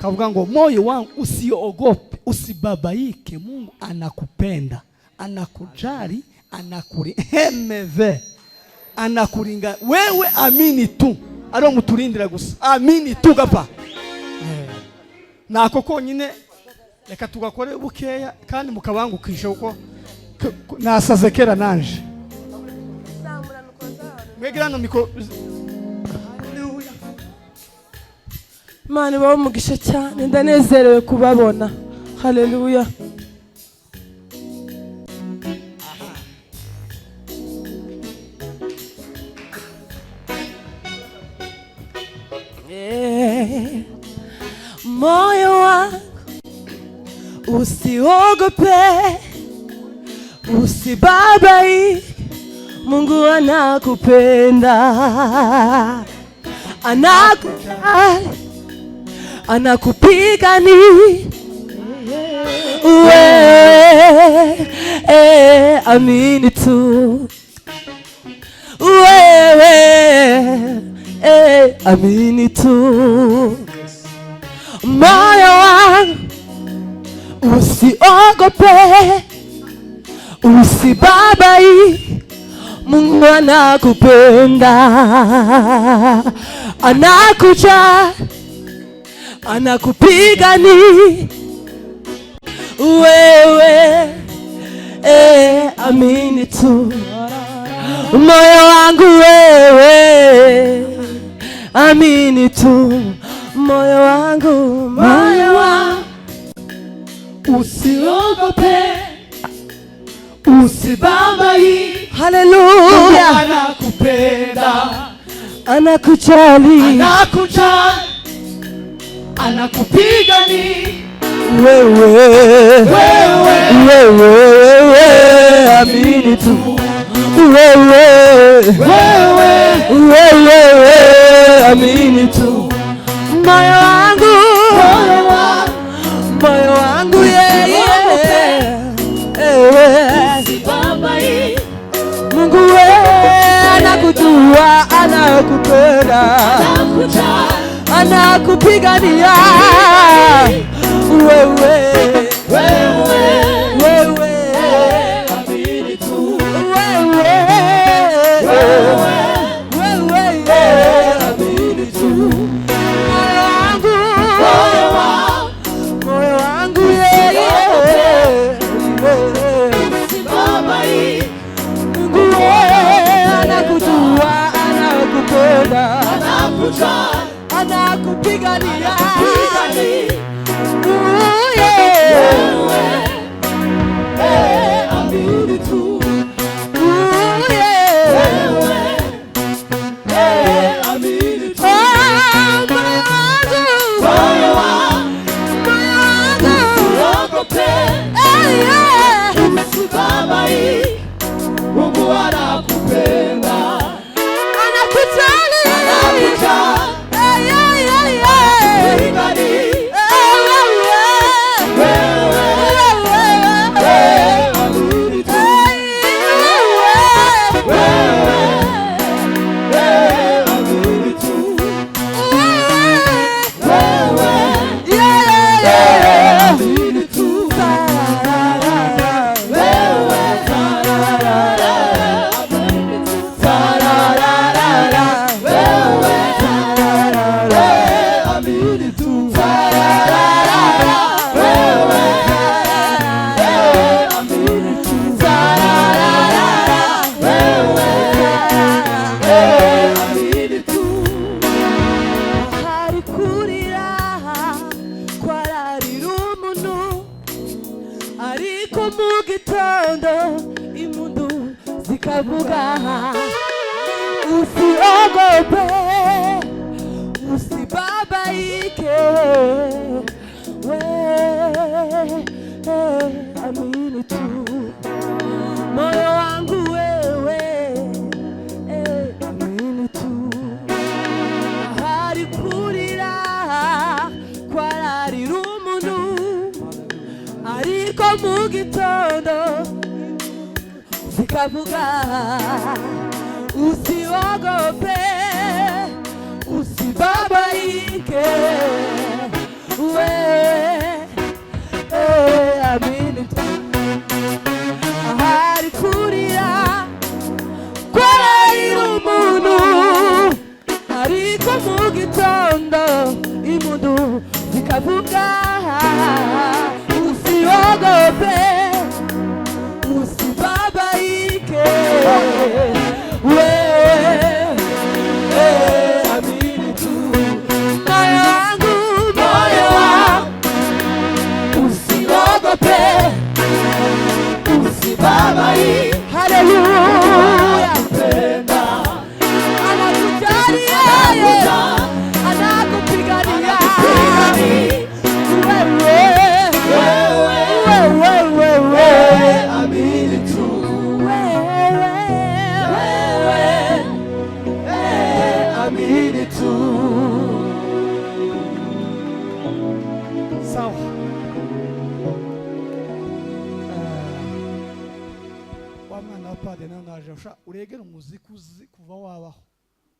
kavuga ngo moyo wangu usiogope, usibabaike, Mungu anakupenda, anakujali, anakuringa wewe, amini tu. Ari muturindira gusa, amini tu gapa. Nako konyine reka tugakore bukeya kandi mukabangukisha uko nasaze kera nanje. Mwegirano miko. Haleluya. Mani bawo mugisha cyane, ndanezerewe kubabona. Haleluya. Moyo wangu usiogope, usibabaike, Mungu anakupenda, anakujali, anakupigania wewe, amini tu wewe, amini tu. Moyo wangu usiogope, usibabaike, Mungu anakupenda, anakujali, anakupigania wewe, amini tu. Moyo wangu wewe, amini tu. Moyo wangu, moyo wangu usiogope, usibabaike, haleluya, anakupenda, anakujali, anakupigania wewe, amini tu. Wewe, amini tu. Moyo wangu, moyo wangu yeye, Mungu wewe anakujua, anakupenda, anakupigania wewe, amini tu. Anakupigania amini tu. Amini tu. Moyo wangu usiogope, usibabaike, Mungu anakupenda, anakujali, ariko mu gitondo impundu zikavuga, usiogope, usibabaike, amini tu. Moyo wangu wewe, amini tu. Hari kurira kwararira umuntu, ariko mu gitondo zikavuga, usiogope, usibabaike, wewe impundu zikavuga, usiogope, usibabaike, wewe amini tu. Moyo wangu, usiogope, usibabaike. Haleluya. Anakujali yeye, anakupigania wewe, amini tu. Wewe amini tu. Sawa. Wamwana wa Padiri nawe naje uregere umuziki uzi kuva wabaho,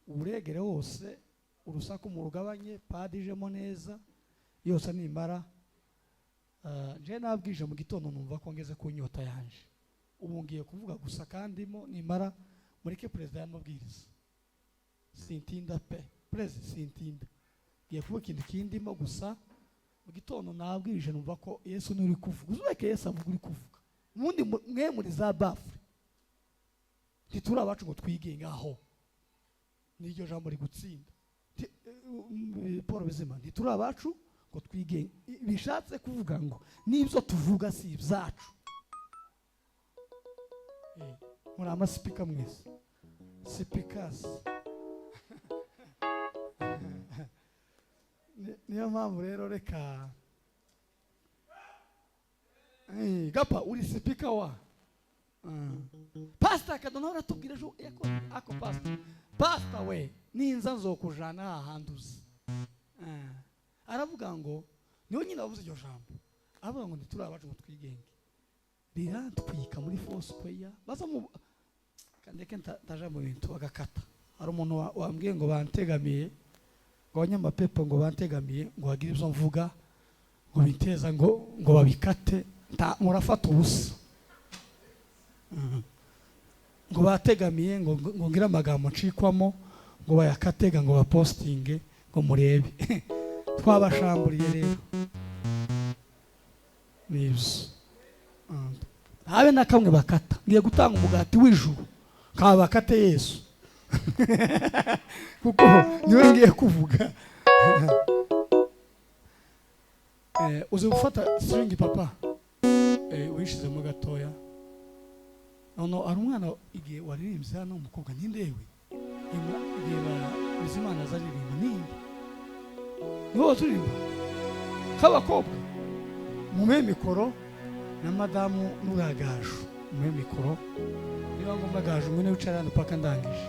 uregere wose, urusaku mu rugabanye, Padiri ijemo neza yose nimara. Je nabwije mu gitondo numva ko ngeze ku nyota yanje, ubu ngiye kuvuga gusa kandimo nimara mureke perezida y'amabwiriza. Sintinda pe perezida, sintinda, ngiye kuvuga ikintu kindimo gusa. Mu gitondo nabwije numva ko Yesu ni uri kuvuga, uzureke Yesu avuga uri kuvuga. Mundi mwe muri za bafure ntituri abacu ngo twigenga aho, niryo jambo rigutsinda. Paul Bizima, ntituri abacu ngo twigenge, bishatse kuvuga ngo nibyo tuvuga si ibyacu. Muri amasipika mwese, sipikasi. Niyo mpamvu rero reka gapa uri sipika wa Pastor Kadono aratubwira ejo ako Pastor we ninza nzokujana ahanduze. Aravuga ngo niyo nyine avuze iryo jambo, aravuga ngo ntituri abacu ngo twigenge, rirantwika muri Foursquare baza mu kandeke ndaje mu bintu bagakata. Hari umuntu wambwiye ngo bantegamiye, ngo abanyamapepo ngo bantegamiye, ngo bagire ibyo mvuga ngo biteza ngo babikate, murafata ubusa. Ngo bategamiye ngo ngira amagambo ncikwamo, ngo bayakatega ngo bapostinge ngo murebe. Twabashamburiye rero nibyo, habe na kamwe bakata. Ngiye gutanga umugati w'ijuru kaba bakate Yesu kuko niwe ngiye kuvuga. Uzi gufata string papa, wishizemo gatoya. Nono ari umwana igihe waririmbye hano umukobwa nindewe igihe Bizimana azaririmba ninde niho turirimba k'abakobwa mume mikoro na madamu n'uragaju mume mikoro, niba ngomba gaju mwene wicara hano paka ndangije.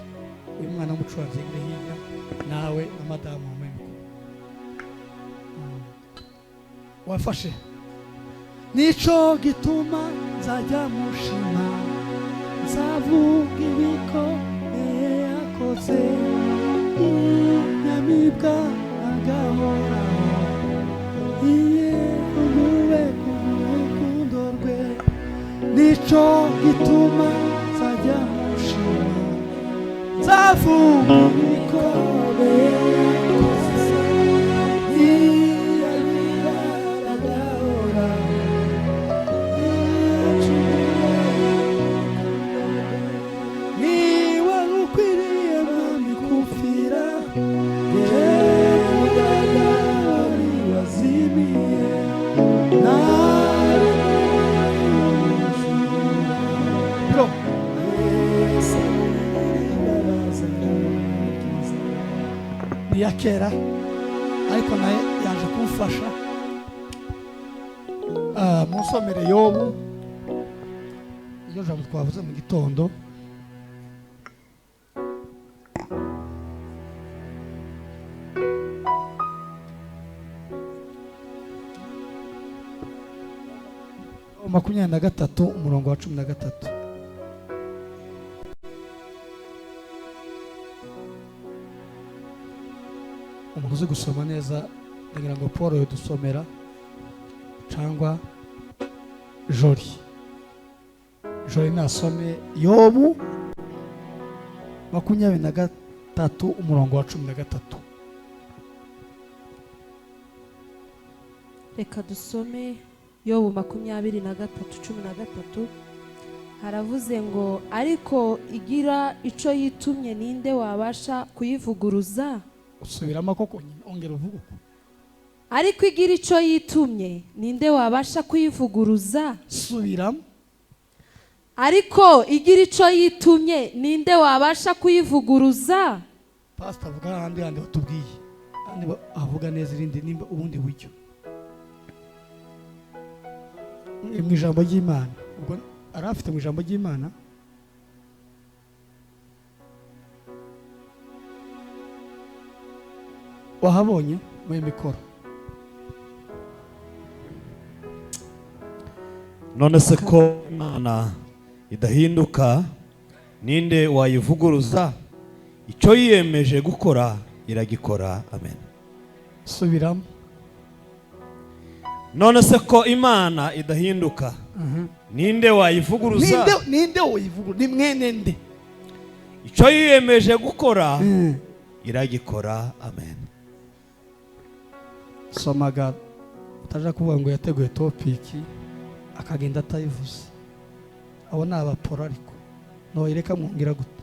Uyu mwana w'umucuranzi yigire hirya nawe na madamu mume mikoro wafashe. Nico gituma nzajya mushima, nzavuga ibikomeye yakoze, inyamibwa agahoraho, iye umube ku rukundo rwe. Nico gituma nzajya mushima, nzavuga ibikomeye yakoze, inyamibwa agahoraho. Ya kera ariko naye yaje kumfasha. Musomere Yobu, iyo jambo twavuze mu gitondo. Makumyabiri na gatatu umurongo wa 13. Umuntu uzi gusoma neza ndagira ngo Paul yadusomera cyangwa Jori nasome Yobu 23 umurongo wa 13. reka dusome Yobu 23:13. Haravuze ngo ariko igira ico yitumye ninde wabasha kuyivuguruza? Usubiramo koko ongera uvuga uko. Ariko igira ico yitumye ninde wabasha kuyivuguruza? Subiramo. Ariko igira ico yitumye ninde wabasha kuyivuguruza? Pastor avuga handi batubwiye. Handi avuga neza irindi nimba ubundi buryo. Mu ijambo ry'Imana. Ubwo arafite mu ijambo ry'Imana. Wahabonye mu mikoro. None se ko Imana idahinduka ninde wayivuguruza? Icyo yiyemeje gukora iragikora. Amen. Subiramo. None se ko Imana idahinduka ninde wayivuguruza? Ninde wayivuguruza? Ni mwene nde? Icyo yiyemeje gukora iragikora. Amen. Somaga utaja kuvuga ngo yateguye topiki akagenda atayivuze. Abo ni abaporo ariko noyireka mwongira gute?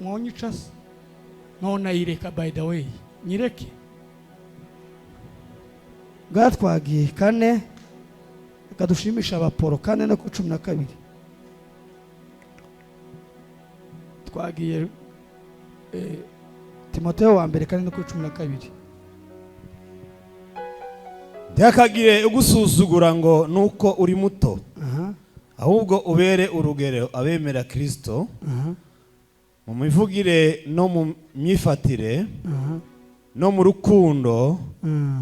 Mwonyica se? Nonayireka by the way. Nyireke. Gatwagiye kane kadushimisha abaporo kane no ku 12. Twagiye Timotheo wa mbere kane no ku 12. Ntakagire ugusuzugura ngo nuko uri muto. Ahubwo ubere urugero abemera Kristo. Mu mivugire no mu myifatire. No mu rukundo.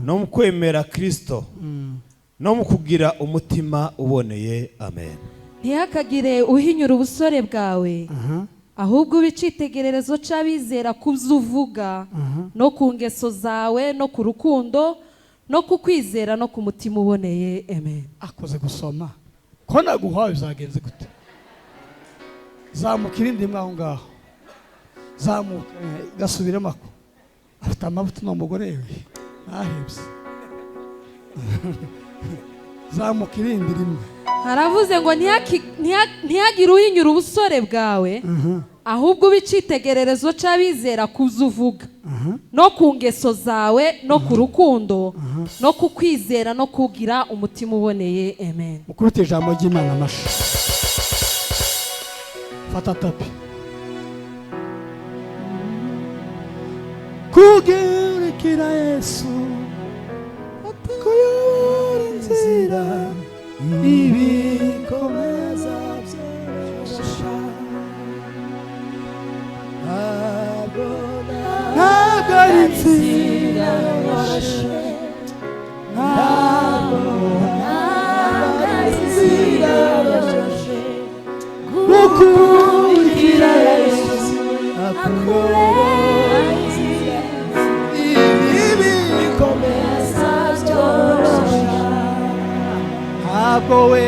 No mu kwemera Kristo. No mu kugira umutima uboneye. Amen. Ntihakagire uhinyura ubusore bwawe. Ahubwo ubicitegererezo c'abizera kuvyuvuga no ku ngeso zawe no ku rukundo no ku kwizera no ku mutima uboneye. Amen. Akoze gusoma ko naguhawe bizagenze gute? Zamuka irindi mwaho ngaho. Zamuka gasubiremo ako. Afite amavuta n'umugore we nahebye. Zamuka irindi rimwe. Haravuze ngo ntihagire uhinyura ubusore bwawe. Ahubwo ubicitegererezo c'abizera kuvyuvuga no ku ngeso zawe no ku rukundo no ku kwizera no kugira umutima uboneye. Amen. Mukurute ijambo ry'Imana amasha. Fata tapi. Kugerekera Yesu kuyobora inzira ibikomeza byoroshya. Ntabwo ari inzira yoroshye. Ntabwo ari inzira yoroshye. Gukurikira Yesu akuyobora inzira ibikomeza byoroshya. Ntabwo we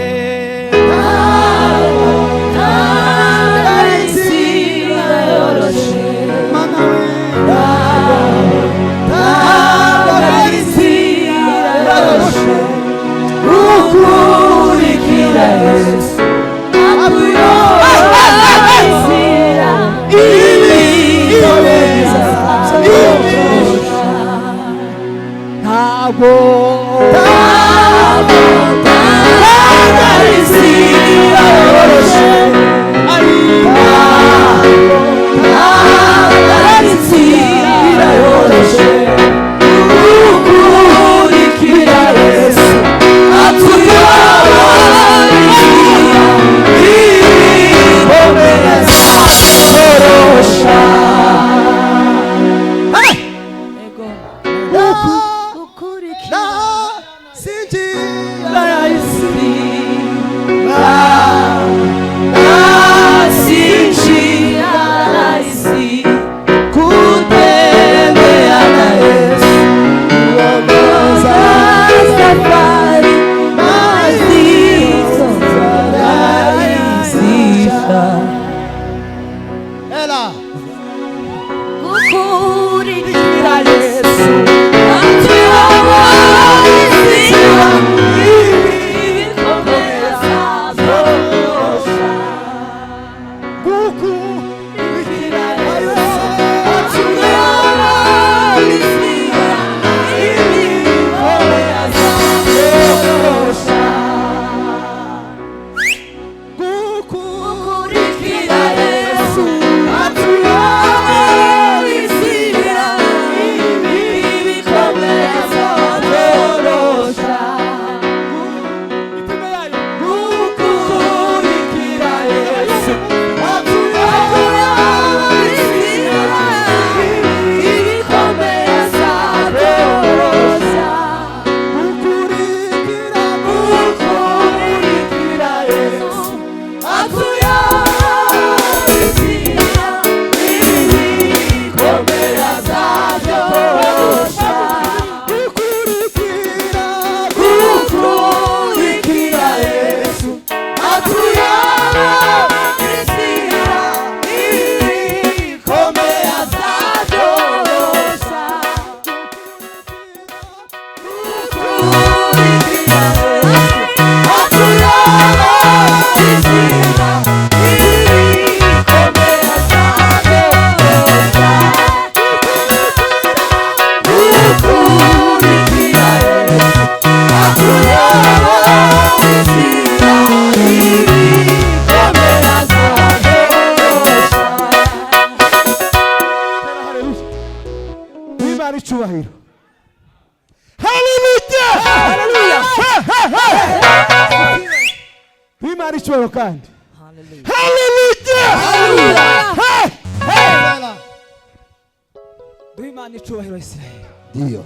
icyubahiro. Haleluya! Haleluya! Imana icyubahiro kandi. Haleluya! Duhe Imana icyubahiro Isirayeli. Ndiyo.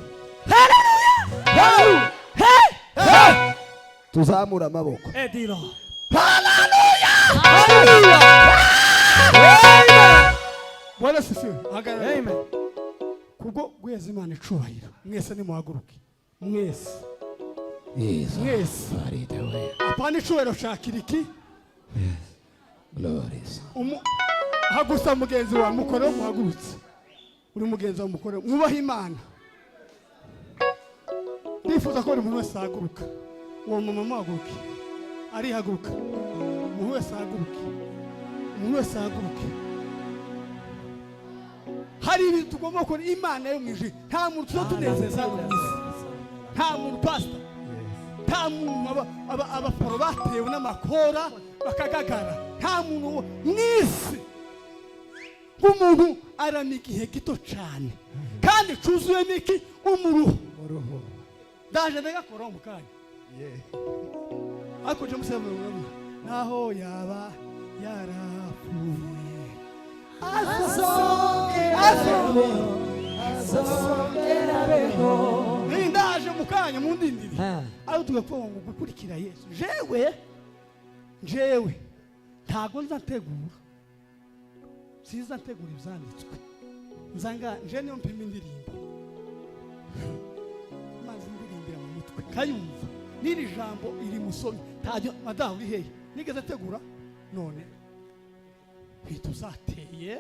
Tuzamura amaboko. Ediro. Bwana sifiwe. Hagarara. Amen. Kubwo gweza Imana icubahiro. Mwese nimuhaguruke. Mwese. Yes. Mwese. Farida we. Apana icubahiro shakira iki? Glories. Hagusa mugenzi wawe mukore muhagurutse. Uri mugenzi wawe mukore mwubaha Imana. Ndifuza ko buri muntu wese ahaguruka. Uwo mama muhaguruke. Arihaguruka. Umuntu wese ahaguruke. Umuntu wese ahaguruke. Hari ibintu tugomba gukora Imana yo mwije. Nta muntu tuzotunezeza mu isi. Nta muntu pastor. Nta muntu abaporo batewe n'amakora bakagagara. Nta muntu mwisi. Umuntu arama igihe gito cyane kandi cuzuyemo iki umuruho. Ndaje ndagakora mu kanya. Ariko je musema naho yaba yarapfuye azongerabeho. Ndaje mu kanya mu ndindiri aho tugapfa ngo gukurikira Yesu. Jewe ntago nzategura. Siza ntegura ibyanditswe. Nzanga nje niyo mpima indirimbo. Maze ndirimbira mu mutwe. Kayumva. Niri jambo iri musomye. Tajyo madamu uri hehe? Nigeze tegura none. Bituzateye.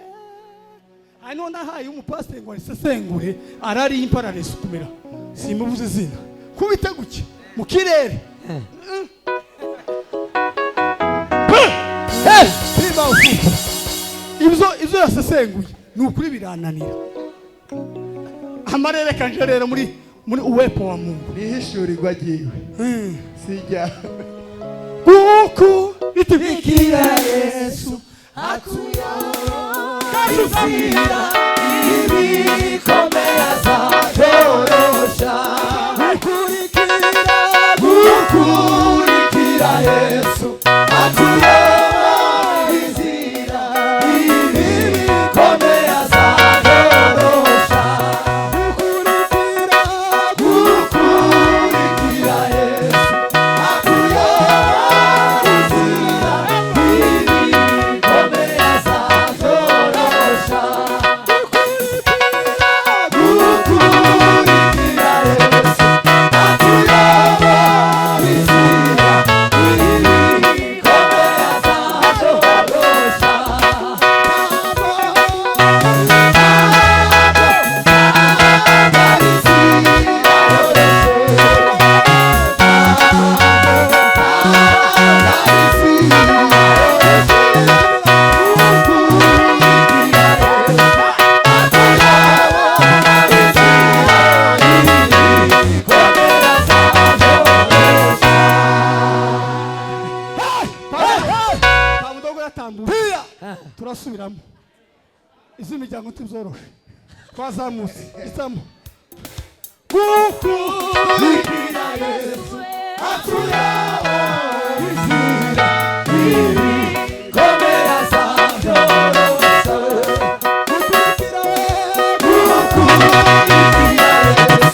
Ano nahaye umupasiteri ngo arisesengure arari imparare sukumira. Simubuze izina. Kubiteguke mu kirere. Simba ufuka. Ibyo yasesenguye ni ukuri birananira. Amarere kanje rero muri uwepo wa Mungu Nihishurirwa giwe. Sijya. Kuko itibikira Yesu atuya kazira ibikomeye azadorosha. Gukurikira Yesu atuya turasubiramo. Izi miryango tuzoroshe. Twazamutse isamo. Gukurikira Yesu atuya izira ibikomeye azadorosha. Gukurikira Yesu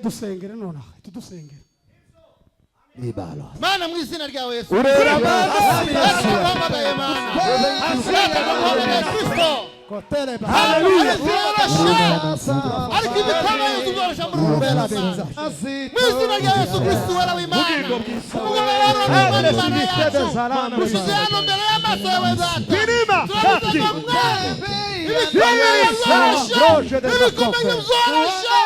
dusengere nona tudusengere. Mana mu izina ryawe Yesu. Urera Mana. Asante Kristo. Kotereba. Hallelujah. Ariko ibitanga Yesu byoroshya muri rubera neza. Mu izina rya Yesu Kristo wera w'Imana. Mushize hano mbere y'amaso yawe data. Birima kati. Ibikomeye byoroshye. Ibikomeye byoroshye.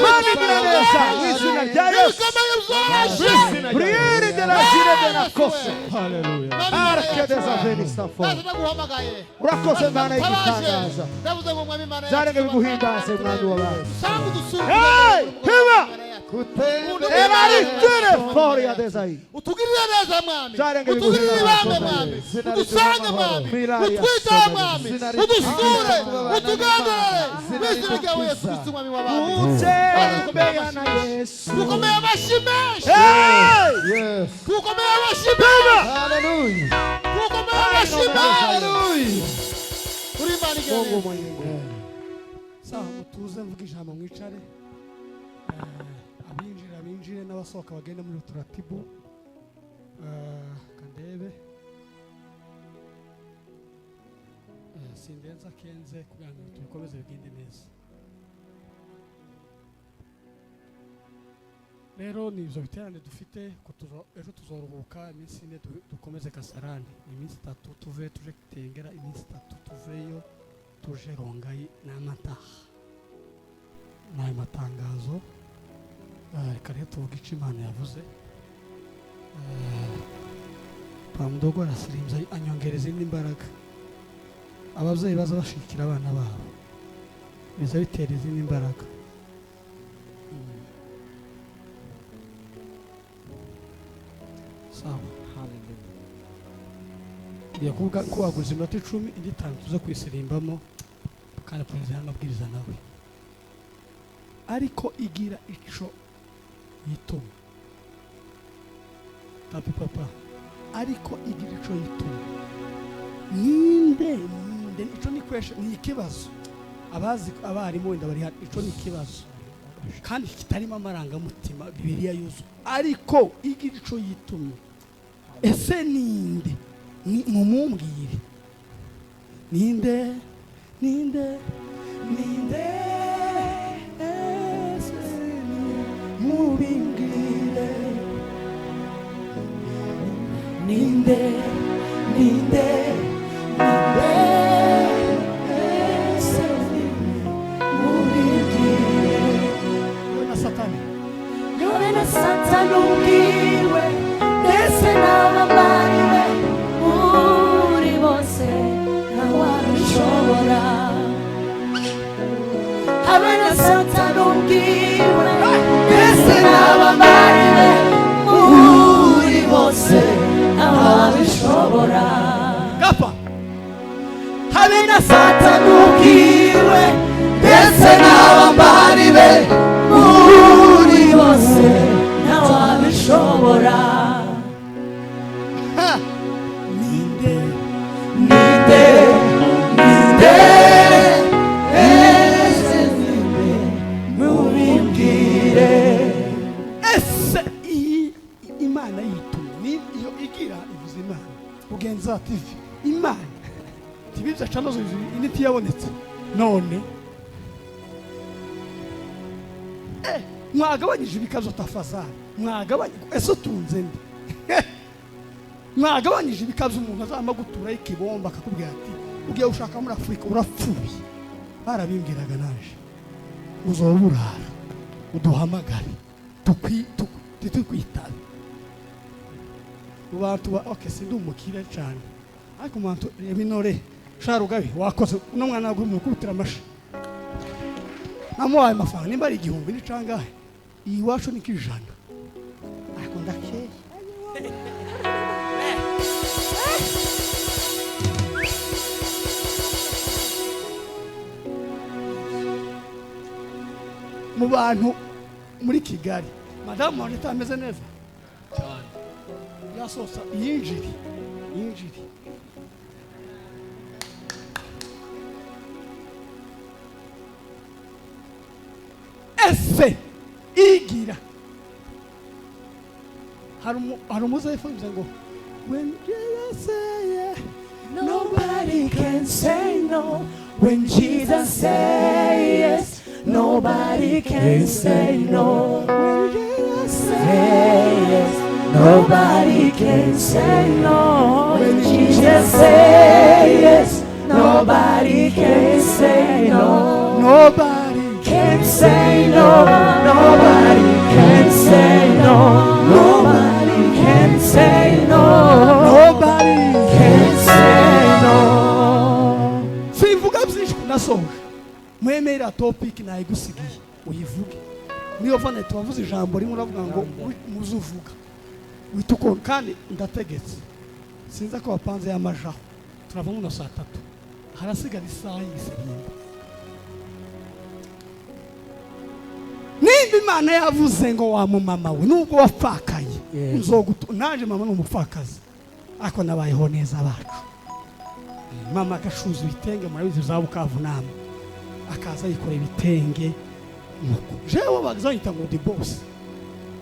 Mani bineza. Izina rya Yesu. Ibikomeye byoroshye. Priere de la gira de la cosa. Hallelujah. Arche desavenista fuori. Ndaguhamagaye. Urakoze Mana y'igitangaza. Ndavuze ngo mwami Imana. Zarenge biguhimbaze mwami w'abantu. Sanga udusura. Hey! Hiba! Kutende. Emaricere fuori adesso ahí. Utugirire neza mwami. Zarenge Utugirire biguhimbaze ibambe mwami. mwami. Udusange mwami. Utwite mwami. Udusure. Utugandarare. Mwizina ryawe Yesu Kristo mwami w'abami. Utembea na Yesu. Tukomeye amashyi menshi. Hey! Yes. Tukomeye amashyi menshi. Hallelujah. Tukomeye amashyi menshi. Hallelujah. Uri Imana Mungu igere. mwenye. sawa mutuze mvuga ijambo mwicare abinjire n'abasohoka bagenda muri uturatibu kandebe sindenza kenze kugira ngo tubikomeze bigende neza rero ni ibyo biterane dufite ejo tuzoruhuka iminsi ine dukomeze Kasarani iminsi 3 tuve tuje Kitengera iminsi 3 tuveyo tuje Rongayi n'amataha n'ayo matangazo reka rero tuvuga icyo Imana yavuze Pamudogo arasirimza anyongereza indi mbaraga ababyeyi baza bashikira abana babo biza bitera izindi mbaraga sawa ngiye kuvuga ko waguze iminota 10 indi 5 tuza kwisirimbamo kandi perezida n'amabwiriza nawe ariko igira ico yituma tapi papa ariko igira ico yituma ninde ico ni question ni ikibazo abazi abarimu wenda bari ico ni ikibazo kandi kitarimo amarangamutima Bibiliya yuzu ariko igira ico yituma ese ninde mumumbwire ninde mubingire ninde Yore na Satani ubwiwe ndetse n'abamariwe muri bose ntawabishobora habe na Satani ubwiwe ndetse n'abamariwe muri bose ntawabishobora gapa habe na Satani ubwiwe ndetse n'abamariwe muri bose ntawabishobora ninde ese ninde mubimbwire ese Imana yitumye ni iyo igira ivuze Imana ugenza TV Imana tibiza chanozo initi yabonetse none mwagabanyije ibikazo tafazana mwagabanyije ese tunze ndi mwagabanyije ibikazo umuntu azama gutura ikibomba akakubwira ati ugiye ushaka muri Afrika urapfuye barabimbwiraga naje uzoburara uduhamagare tukwitabe ubantu okay sindi umukire cyane ariko umuntu ebinore sharugabe wakoze no mwana wagu mukubitira amashi namuhaye amafaranga nimba ari 1000 ni cangahe iwacu ni kijana ariko ndakeye mu bantu muri Kigali madamu wanjye tameze neza cyane yasosa yinjiri ese igira hari umuzefu ngo when Jesus say yeah nobody can say no When Jesus say yes, nobody can say no. When Jesus say yes, nobody can say no. When Jesus say yes, nobody can say no. Nobody Can say no. Nobody can say no. Nobody can say no. Nobody Can say no. Simvuga byinshi nasoje. Mwemera topic nayigusigiye uyivuge. Niyo vane tubavuze ijambo rimwe uravuga ngo muzuvuga. Wituko kandi ndategetse. Sinza ko bapanze y'amajaho. Turava mu saa 3. Harasigara isaha y'isibindi. Nimba Imana yavuze ngo wa mu mama we nubwo wapfakaye naje mama n'umupfakazi ako nabayeho neza bacu. Mama agashuza ibitenge murabizi za Bukavu nama akaza yikora ibitenge jewe bagazanyita ngo ndi boss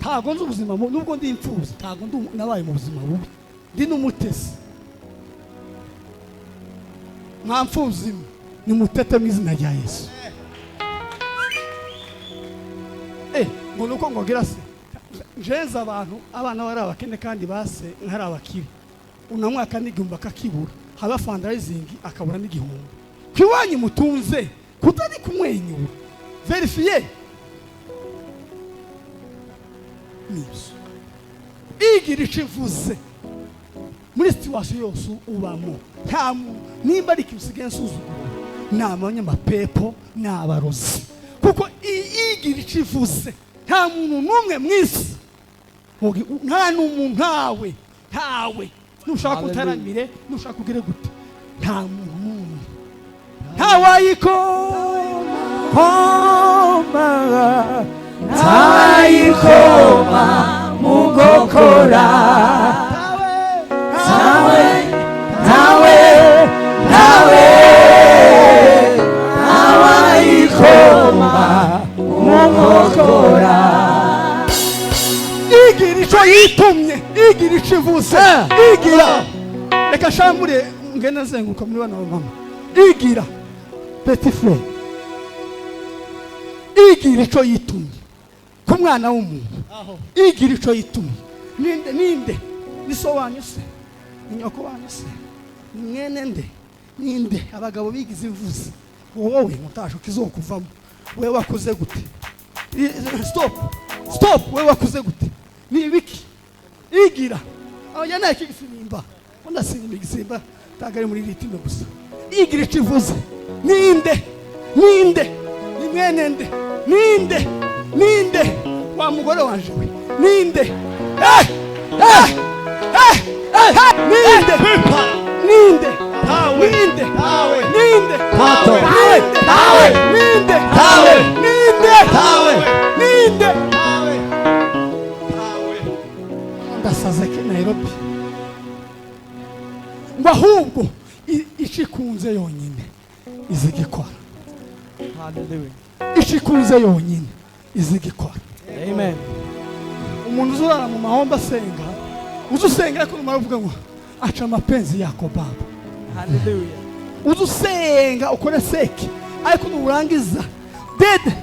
ntago nzi ubuzima nubwo ndi imfuzi ntago nabaye mu buzima bubi ndi n'umutesi mwamfuzi ni mutete mu izina rya Yesu. Ngo nuko ngogira se njenza abantu abana bari abakene kandi base nkari abakiri unamwaka n'igihumbi akakibura haba fundraising akabura n'igihumbi kiwanyi mutunze kutari kumwenyura verifie nibyo igira ikivuze muri situation yose ubamo nta nimba ari kiusigaye nsuzugura namanya mapepo n'abarozi kuko igira ikivuze nta muntu numwe mwisi nta n'umuntu ntawe nushaka kutaramire nushaka kugire gute nta muntu numwe ntawayikoma mugokora ntawayikoma mugokora igira ico yitumye igira ikivuze igira reka shambure ngena zenguruka muri bana mama igira petit frère igira ico yitumye ku mwana w'umuntu igira ico yitumye ninde niso wanyu se inyoko wanyu se mwene ninde abagabo bigize ivuze wowe mutasho kizokuvamo wewe wakoze gute stop wewe wakoze gute ni ibiki igira aya nta kigisimba onda singa igisimba tagari muri ritime gusa igira ikivuze ninde ni mwene ninde wa mugore wanje we ninde ninde ndasaze ke Nairobi ngo ahubwo ikikunze yonyine izigikora. Hallelujah. Ikikunze yonyine izigikora. Amen. Umuntu uzurara mu mahomba asenga uzusenga ariko numara uvuga ngo aca amapenzi yako baba. Hallelujah. Uzusenga ukore seki ariko nurangiza dead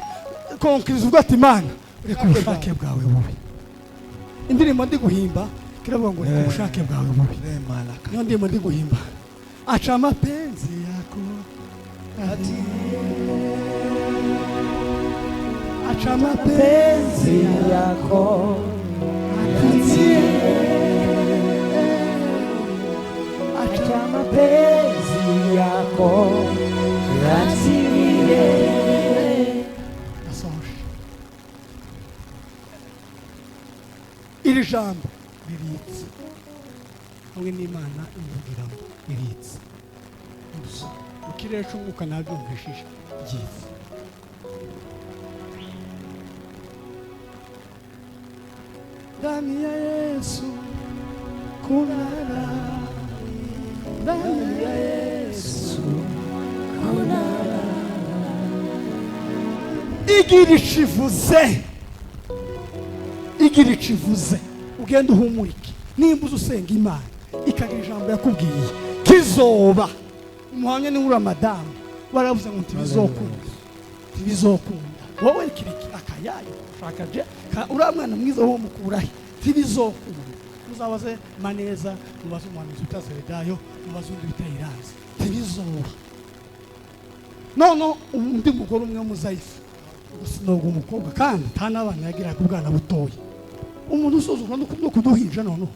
conclusion uvuga ati Imana reka ubushake bwawe bubi. Indirimbo ndi guhimba kiravuga ngo reka ubushake bwawe bubi. Niyo ndimo ndi guhimba aca amapenzi yako ati acha mapenzi yako acha mapenzi yako yatimie. Iri jambo biritse hamwe n'Imana imvugiramo biritse ukirere cy'umwuka nabyumvishije byiza. Ndani ya Yesu kuna raha, ndani ya Yesu kuna raha. Igira ikivuze ugenda uhumurike nimba uzusenga Imana ikagira ijambo yakubwiye kizoba umuhamya ni uri madamu baravuze ngo ntibizokunda wowe kiriki akayayo ushakaje uriya mwana mwiza wo mukurahe ntibizokunda muzabaze Maneza mubaze umuhanuzi utazeredayo mubaze undi biteye iranzi ntibizoba none undi mugore umwe muzayifu sinoga umukobwa kandi nta n'abana yagiraga ubwana butoya umuntu usuzugura no kuduhinja none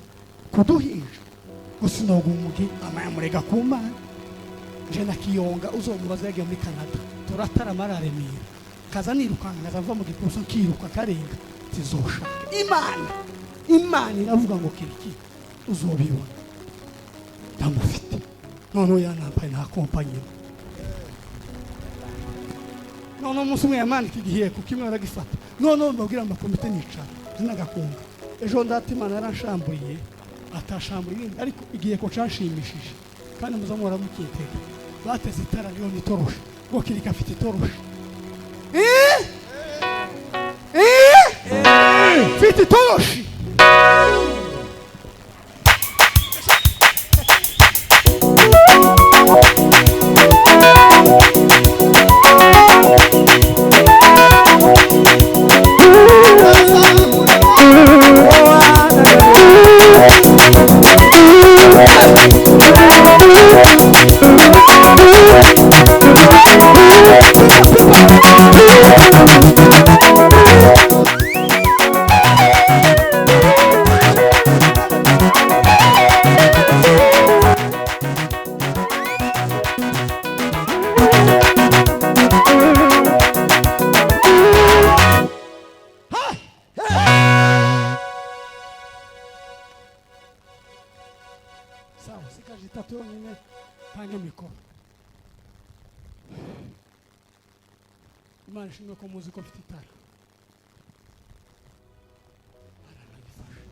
kuduhinja gusa sinoga umugi amayamurega ku Mana nje na Kiyonga uzomubaza yagiye muri Canada turatarama araremera kaza nirukanga ngaza mva mu gikuso kiruka karenga tizoshaka Imana iravuga ngo kiriki uzobibona ndamufite none yanampaye nta kompanyi none umunsi umwe yamandika igihe kuko imwe aragifata none mbabwira amakomite nicara zinagakunga ejo ndati Imana yarashamburiye atashamburiye ariko igihe ko canshimishije kandi muzamura mukitega bateze itara niyo nitoroshe ngo kirika afite itoroshe fite itoroshe Imana ishimwe ko muzi ko mfite itara aranagifasha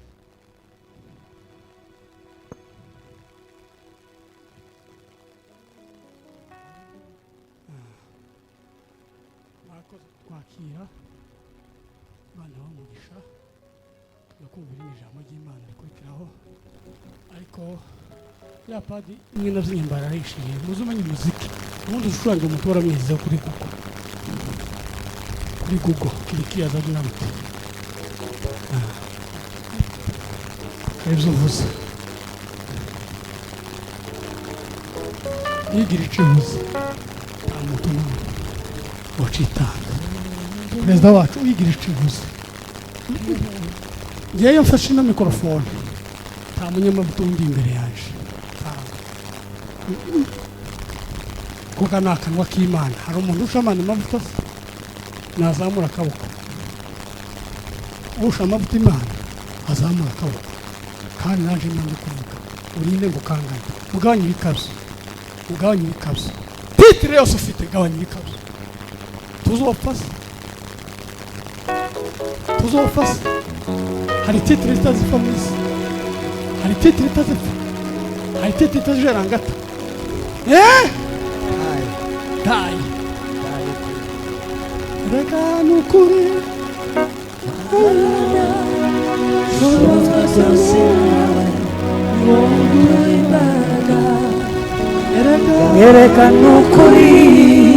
mwakoze kwakira Imana bamugisha no kumvira ijambo ry'Imana rikurikiraho ariko ya padi imwe navyo nyambara arishimye muzi umenye umuziki ubundi ushuranga umutora mwiza kuri Google kiriki azagira muti ezovuze yigira icubuze amuto wacitanga perezida wacu yigira icubuze ngeyo mfashe na mikrofone nta munyamavuta undi imbere yaje kuko ni akanwa k'Imana hari umuntu ushamana amavuta nazamura akaboko usha amavuta Imana azamura akaboko kandi naje nandi kuvuga urinde ngo kangane mugabanye ibikabyo titire yose ufite gabanya ibikabyo tuzopfasa hari titire zitazifa mu isi hari titire itazipfa hari titire itazijerangata tayi reka nukuri Erekana ukuri